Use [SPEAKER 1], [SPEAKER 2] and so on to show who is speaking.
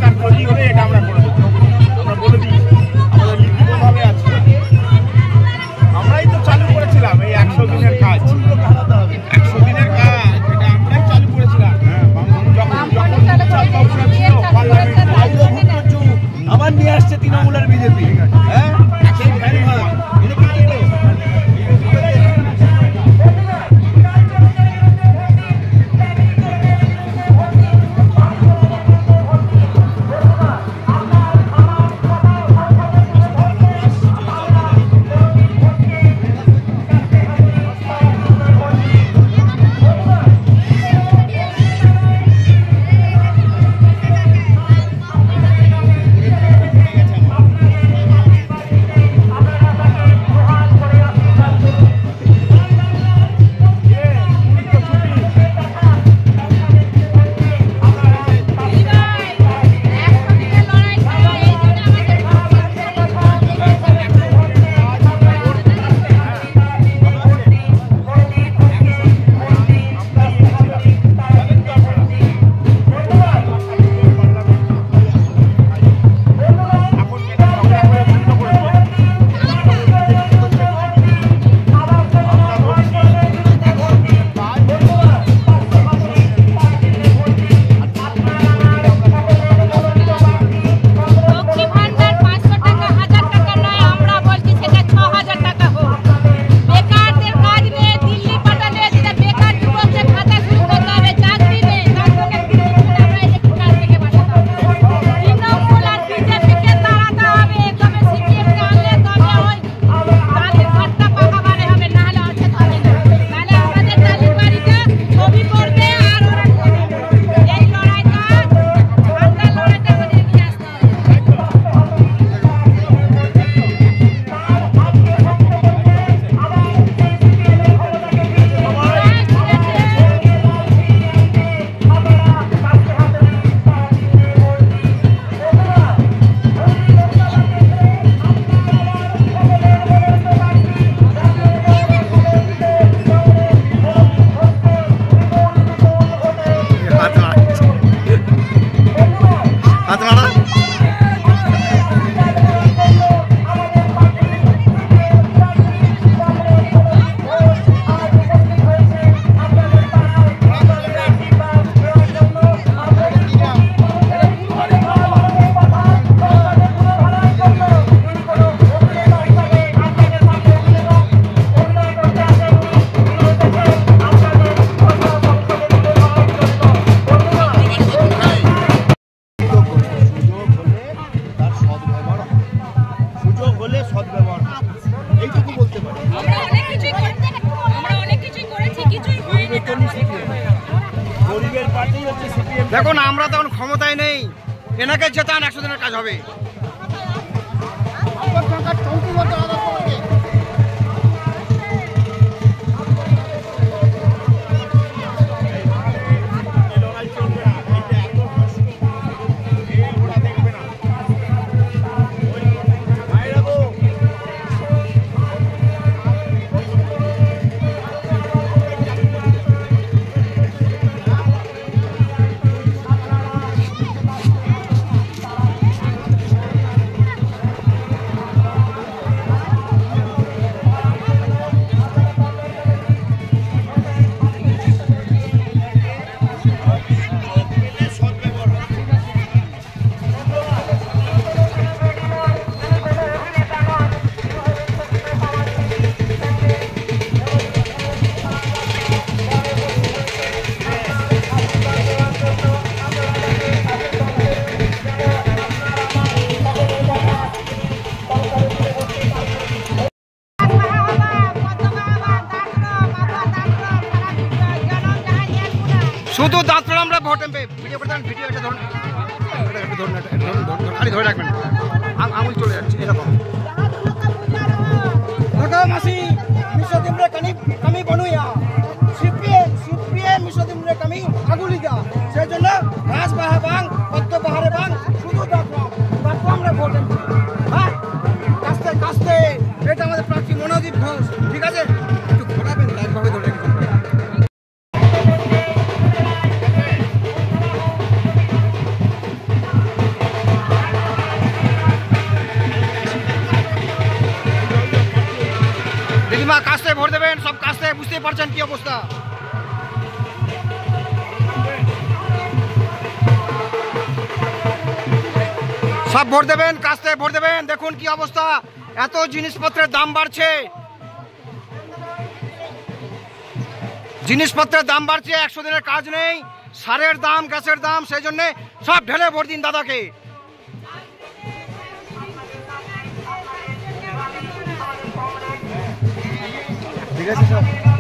[SPEAKER 1] সরকার তৈরি হলে এটা আমরা করে দেবো। আমরা বলে দিই, আমাদের লিখিতভাবে আছে। আমরাই তো চালু করেছিলাম এই 100 দিনের কাজ। 100 দিনের কাজ এটা আমরাই চালু করেছিলাম।
[SPEAKER 2] আবার নিয়ে আসছে তৃণমূলের বিজেপি। হ্যাঁ
[SPEAKER 3] দেখুন আমরা তখন ক্ষমতায় নেই, এনাকে জেতান 100 দিনের কাজ হবে। শুধু দাঁতরা আমরা ভোট ভিডিও করতে ভিডিও এটা ধরুন খালি ধরে রাখবেন, আঙুল চলে যাচ্ছে এরকম।
[SPEAKER 2] মাসি মিশদিমরে কামি বনুয়া সিপিএ মিশদিমরে কামি আগুলিদা, সেই জন্য ঘাস বাহা বাং পদ্ম বাহারে বাং শুধু দাঁতরা আমরা ভোট। হ্যাঁ কাস্তে কাস্তে এটা আমাদের প্রার্থী মনোদীপ ঘোষ, ঠিক আছে? একটু ঘোরাবেন লাইভভাবে ধরে রেখে।
[SPEAKER 3] কাস্তে ভোট দেবেন, সব কাস্তে, বুঝতেই পারছেন কি অবস্থা। সব ভোট দেবেন, কাস্তে ভোট দেবেন। দেখুন কি অবস্থা, এত জিনিসপত্রের দাম বাড়ছে, জিনিসপত্রের দাম বাড়ছে, 100 দিনের কাজ নেই, সারের দাম, গ্যাসের দাম, সেই জন্য সব ঢেলে ভোট দিন দাদাকে।
[SPEAKER 2] ঠিক আছে স্যার।